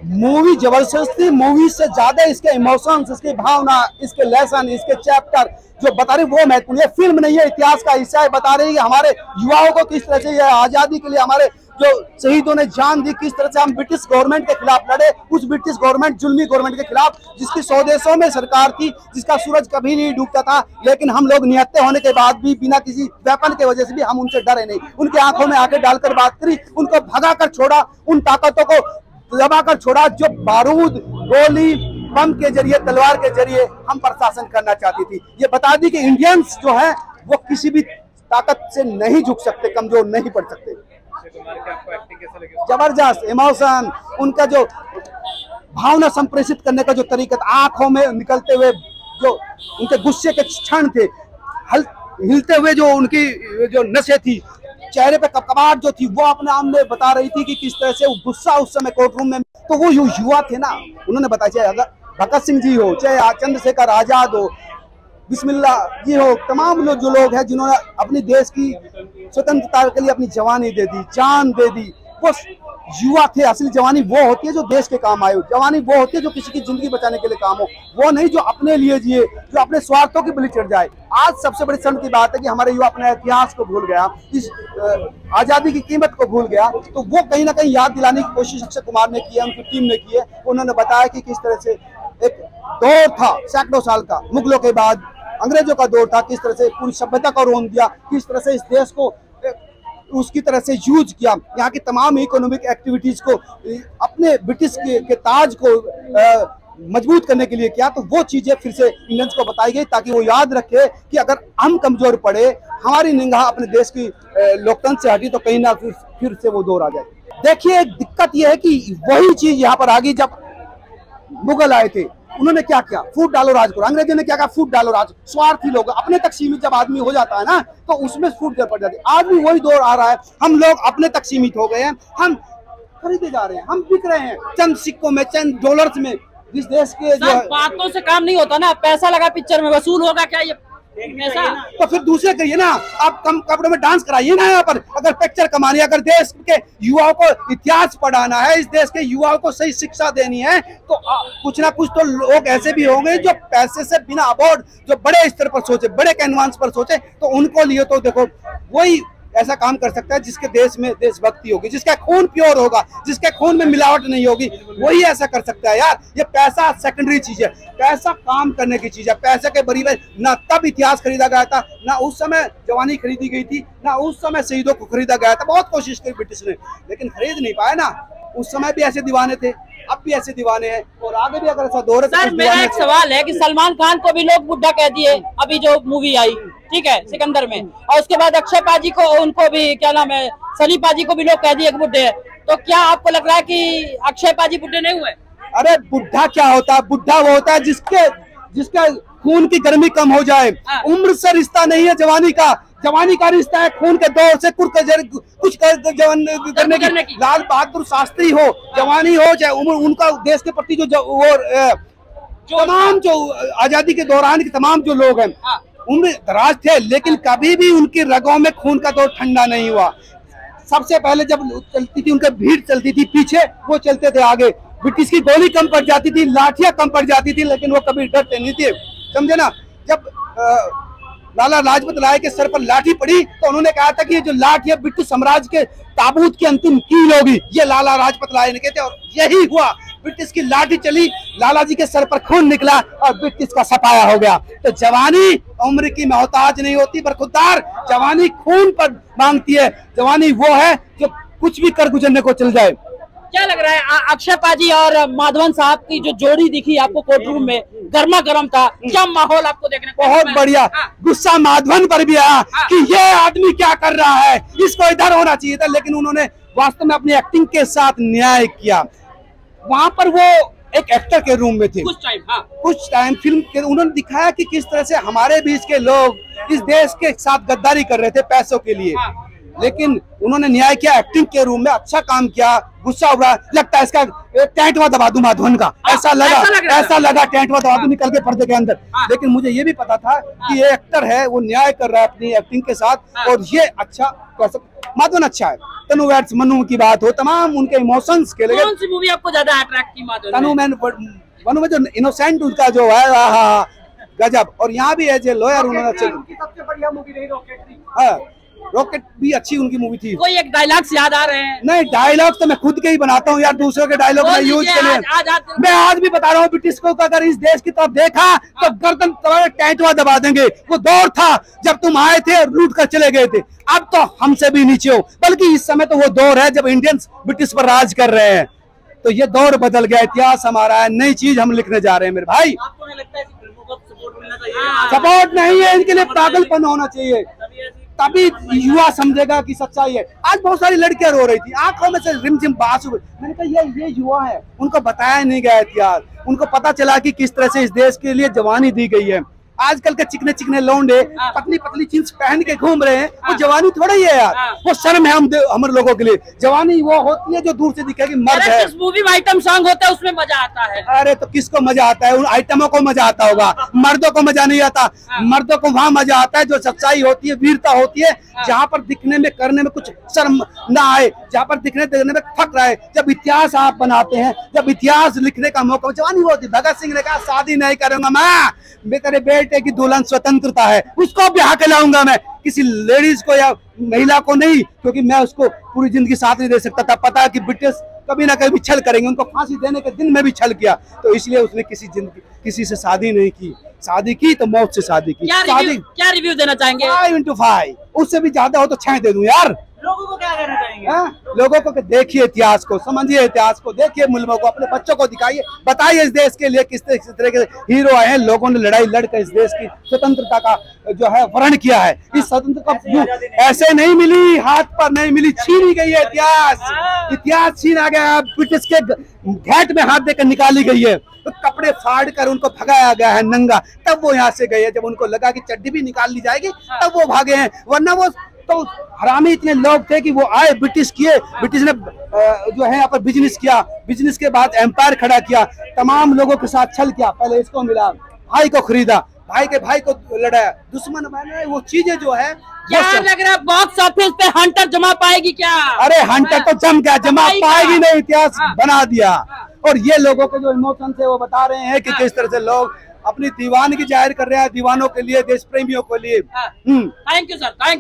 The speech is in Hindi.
मूवी जबरदस्त थी। मूवी से ज्यादा इसके इमोशंस, इसकी भावना, इसके लेसन, इसके चैप्टर जो बता रही वो महत्वपूर्ण है। फिल्म नहीं है, इतिहास का हिस्सा है। बता रही है हमारे युवाओं को किस तरह से ये आजादी के लिए हमारे जो शहीदों ने जान दी, किस तरह से हम ब्रिटिश गवर्नमेंट के खिलाफ लड़े, उस ब्रिटिश गवर्नमेंट, जुल्मी गवर्नमेंट के खिलाफ जिसकी स्वदेशों में सरकार थी, जिसका सूरज कभी नहीं डूबता था, लेकिन हम लोग निहत्थे होने के बाद भी बिना किसी वेपन के वजह से भी हम उनसे डरे नहीं। उनकी आंखों में आंखें डालकर बात करी, उनको भगा कर छोड़ा, उन ताकतों को दबा कर छोड़ा जो बारूद, गोली, बम के जरिए, तलवार के जरिए हम पर शासन करना चाहती थी। ये बता दी कि इंडियंस जो है वो किसी भी ताकत से नहीं झुक सकते, कमजोर नहीं पड़ सकते। जबरदस्त इमोशन, उनका जो भावना संप्रेषित करने का जो तरीका, आंखों में निकलते हुए जो उनके गुस्से के क्षण थे, हिलते हुए जो उनकी जो नसें थी, चेहरे पे कपकपाहट जो थी, वो अपने आप में बता रही थी कि किस तरह से गुस्सा उस समय कोर्ट रूम में, तो वो युवा थे ना, उन्होंने बताया। चाहे अगर भगत सिंह जी हो, चाहे चंद्रशेखर आजाद हो, बिस्मिल्लाह जी हो, तमाम लोग जो लोग हैं जिन्होंने अपनी देश की स्वतंत्रता के लिए अपनी जवानी दे दी, जान दे दी, वो युवा थे। असली जवानी वो होती है जो देश के काम आए, जवानी वो होती है जो किसी की जिंदगी बचाने के लिए काम हो, वो नहीं जो अपने लिए जिए, जो अपने स्वार्थों की बलि चढ़ जाए। आज सबसे बड़ी शर्म की बात है कि हमारे युवा अपने इतिहास को भूल गया, इस आजादी की कीमत को भूल गया। तो वो कहीं ना कहीं याद दिलाने की कोशिश अक्षय कुमार ने की है, उनकी टीम ने की है। उन्होंने बताया कि किस तरह से एक दौर था सैकड़ों साल का, मुगलों के बाद अंग्रेजों का दौर था, किस तरह से पूरी सभ्यता को रोन दिया, किस तरह से इस देश को उसकी तरह से यूज किया, यहाँ की तमाम इकोनॉमिक एक्टिविटीज को अपने ब्रिटिश के ताज को मजबूत करने के लिए किया। तो वो चीजें फिर से इंडियंस को बताई गई ताकि वो याद रखे कि अगर हम कमजोर पड़े, हमारी निगाह अपने देश की लोकतंत्र से हटी, तो कहीं ना फिर से वो दौर आ जाए। देखिए एक दिक्कत यह है कि वही चीज यहाँ पर आ गई जब मुगल आए थे, उन्होंने क्या किया, फूट डालो राज करो। अंग्रेजों ने क्या कहा, फूट डालो राज। स्वार्थी लोग, अपने तक सीमित जब आदमी हो जाता है ना, तो उसमें फूट जड़ पड़ जाती है। आज भी वही दौर आ रहा है, हम लोग अपने तक सीमित हो गए हैं, हम खरीदे जा रहे हैं, हम बिक रहे हैं चंद सिक्कों में, चंद डॉलर्स में। जिस देश के जो बातों से काम नहीं होता ना, पैसा लगा पिक्चर में, वसूल होगा क्या ये पैसा? तो फिर दूसरे करिए ना, आप कम कपड़ों में डांस कराइए ना। यहाँ पर अगर पिक्चर कमानी है, अगर देश के युवाओं को इतिहास पढ़ाना है, इस देश के युवाओं को सही शिक्षा देनी है, तो कुछ ना कुछ तो लोग ऐसे भी होंगे जो पैसे से बिना अबोर्ड, जो बड़े स्तर पर सोचे, बड़े कैनवास पर सोचे, तो उनको लिए तो देखो वही ऐसा काम कर सकता है जिसके देश में देशभक्ति होगी, जिसका खून प्योर होगा, जिसके खून में मिलावट नहीं होगी, वही ऐसा कर सकता है। यार ये पैसा सेकेंडरी चीज है, पैसा काम करने की चीज है। पैसे के बरीबर ना तब इतिहास खरीदा गया था, ना उस समय जवानी खरीदी गई थी, ना उस समय शहीदों को खरीदा गया था। बहुत कोशिश की ब्रिटिश ने, लेकिन खरीद नहीं पाया ना। उस समय भी ऐसे दीवाने थे, अब भी ऐसे दीवाने हैं, और आगे भी अगर ऐसा दौर है। सर मेरा एक सवाल है कि सलमान खान को भी लोग बुड्ढा कह दिए अभी जो मूवी आई, ठीक है, सिकंदर में, और उसके बाद अक्षय पाजी को, उनको भी क्या नाम है, सनी पाजी को भी लोग कह दिए बुड्ढे हैं। तो क्या आपको लग रहा है कि अक्षय पाजी बुड्ढे नहीं हुए? अरे बुढ़ा क्या होता है, बुढ़ा वो होता है जिसका खून की गर्मी कम हो जाए। उम्र से रिश्ता नहीं है जवानी का, जवानी का रिश्ता है खून के दौर से कुछ करने की। लाल बहादुर शास्त्री हो, जवानी हो, चाहे उम्र, उनका देश के प्रति तमाम जो आजादी के दौरान के तमाम जो लोग हैं उम्र दराज थे, लेकिन कभी भी उनकी रगों में खून का दौर ठंडा नहीं हुआ। सबसे पहले जब चलती थी, उनके भीड़ चलती थी पीछे, वो चलते थे आगे। ब्रिटिश की गोली कम पड़ जाती थी, लाठियां कम पड़ जाती थी, लेकिन वो कभी डरते नहीं थे, समझे ना। जब लाला लाजपत राय के सर पर लाठी पड़ी तो उन्होंने कहा था कि ये जो लाठी है ब्रिटिश साम्राज्य के ताबूत की अंतिम कील होगी, ये लाला लाजपत राय ने कहते, और यही हुआ। ब्रिटिश की लाठी चली, लाला जी के सर पर खून निकला और ब्रिटिश का सफाया हो गया। तो जवानी उम्र की मोहताज नहीं होती, बरखुरदार जवानी खून पर मांगती है। जवानी वो है जो कुछ भी कर गुजरने को चल जाए। क्या लग रहा है अक्षय पाजी और माधवन साहब की जो जोड़ी दिखी आपको कोर्ट रूम में, गर्मा गर्म था, क्या माहौल आपको देखने को? बहुत बढ़िया। गुस्सा माधवन पर भी आया कि ये आदमी क्या कर रहा है, इसको इधर होना चाहिए था, लेकिन उन्होंने वास्तव में अपनी एक्टिंग के साथ न्याय किया। वहां पर वो एक एक्टर के रूम में थे कुछ टाइम फिल्म के, उन्होंने दिखाया कि किस तरह से हमारे बीच के लोग इस देश के साथ गद्दारी कर रहे थे पैसों के लिए। लेकिन उन्होंने न्याय किया, एक्टिंग के रूम में अच्छा काम किया। गुस्सा हुआ, लगता है इसका टेंटवा दबा दूं माधवन का, ऐसा लगा टेंटवा दबा दूं निकल के पर्दे के अंदर। लेकिन मुझे ये भी पता था कि ये एक्टर है, वो न्याय कर रहा है अपनी एक्टिंग के साथ, और ये अच्छा माधवन अच्छा है। तनु वैट्स मनु की बात हो, तमाम उनके इमोशंस के लिए। कौन सी मूवी आपको ज्यादा अट्रैक्ट की माधवन? तनु मनु में जो इनोसेंट उनका जो है गजब। और यहाँ भी है लॉयर उन्होंने सबसे बढ़िया मूवी रही रॉकेट थी। हाँ, रॉकेट भी अच्छी उनकी मूवी थी। कोई एक डायलॉग्स याद आ रहे हैं? नहीं, डायलॉग तो मैं खुद के ही बनाता हूँ यार, दूसरों के डायलॉग में यूज के लिए। मैं आज भी बता रहा हूँ, ब्रिटिश को अगर इस देश की तरफ देखा तो गर्दन तुम्हारे टैंटवा दबा देंगे। वो दौर था जब तुम आए थे, लूट कर चले गए थे। अब तो हमसे भी नीचे हो, बल्कि इस समय तो वो दौर है जब इंडियंस ब्रिटिश पर राज कर रहे हैं। तो ये दौर बदल गया, इतिहास हमारा है, नई चीज हम लिखने जा रहे हैं मेरे भाई। आपको नहीं लगता है कि फिल्मों को सपोर्ट मिलना चाहिए? सपोर्ट नहीं है, इनके लिए पागलपन होना चाहिए, तभी युवा समझेगा कि सच्चाई है। आज बहुत सारी लड़कियां रो रही थी, आंखों में से रिमझिम आंसू। मैंने कहा ये युवा है, उनको बताया नहीं गया इतिहास, उनको पता चला कि किस तरह से इस देश के लिए जवानी दी गई है। आजकल के चिकने चिकने लौंडे पतली पतली जींस पहन के घूम रहे हैं, वो जवानी थोड़ा ही है यार, वो शर्म है हम लोगों के लिए। जवानी वो होती है जो दूर से दिखेगी मर्द है। जिस मूवी में आइटम सॉन्ग होता है उसमें मजा आता है। अरे तो किसको मजा आता है? उन आइटमों को मजा आता होगा, मर्दों को मजा नहीं आता। मर्दों को वहाँ मजा आता है जो सच्चाई होती है, वीरता होती है, जहाँ पर दिखने में करने में कुछ शर्म ना आए, जहाँ पर दिखने देखने में फक्र आए। जब इतिहास आप बनाते हैं, जब इतिहास लिखने का मौका, जवानी होती। भगत सिंह ने कहा शादी नहीं करूंगा मैं, तेरे बेटे की दुल्हन स्वतंत्रता है, उसको ब्याह के लाऊंगा मैं, किसी लेडीज को या महिला को नहीं, क्योंकि मैं उसको पूरी जिंदगी साथ नहीं दे सकता था। पता है कि ब्रिटिश कभी ना कभी छल करेंगे, उनको फांसी देने के दिन में भी छल किया, तो इसलिए उसने किसी से शादी नहीं की। शादी की तो मौत से शादी की। क्या रिव्यू देना चाहेंगे? 5/5, उससे भी ज्यादा हो तो 6 दे दूं यार। लोगों को क्या कहना चाहेंगे? लोगों को देखिए इतिहास को, समझिए इतिहास को, देखिए मुल्कों को, अपने बच्चों को दिखाइए, बताइए इस देश के लिए किस तरह के हीरो आए हैं। लोगों ने लड़ाई लड़कर इस देश की स्वतंत्रता का जो है वर्ण किया है। इस स्वतंत्रता ऐसे नहीं मिली, हाथ पर नहीं मिली, छीनी गई है इतिहास छीना गया, ब्रिटिश के घेट में हाथ देकर निकाली गई है, तो कपड़े फाड़ कर उनको भगाया गया है नंगा, तब वो यहाँ से गए हैं। जब उनको लगा कि चड्डी भी निकाल ली जाएगी तब वो भागे हैं, वरना वो तो हरामी इतने लोग थे कि वो आए, ब्रिटिश ने जो है यहाँ पर बिजनेस किया, बिजनेस के बाद एम्पायर खड़ा किया, तमाम लोगों के साथ छल किया। पहले इसको मिला, भाई को खरीदा, भाई के भाई को लड़ाया, दुश्मन बने। वो चीजें जो है क्या लग रहा है बॉक्स ऑफिस पे हंटर जमा पाएगी क्या? अरे हंटर तो जम गया, जमा पाएगी नहीं, इतिहास बना दिया। और ये लोगों के जो इमोशन है वो बता रहे हैं कि किस तरह से लोग अपनी दीवानगी जाहिर कर रहे हैं, दीवानों के लिए, देश प्रेमियों के लिए। Thank you sir, thank you.